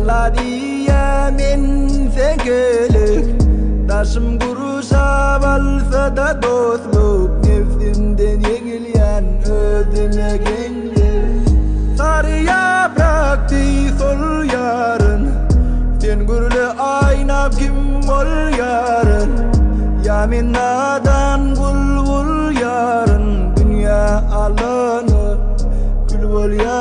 diye min fekelik Taşım kurusa balsa da dostluk Nefsimden yengilyen özüme kendi Sarı yapraktı sol yarın Sen gürlü aynap kim ol yarın Ya min nadan gul yarın Dünya alanı kül bol yarın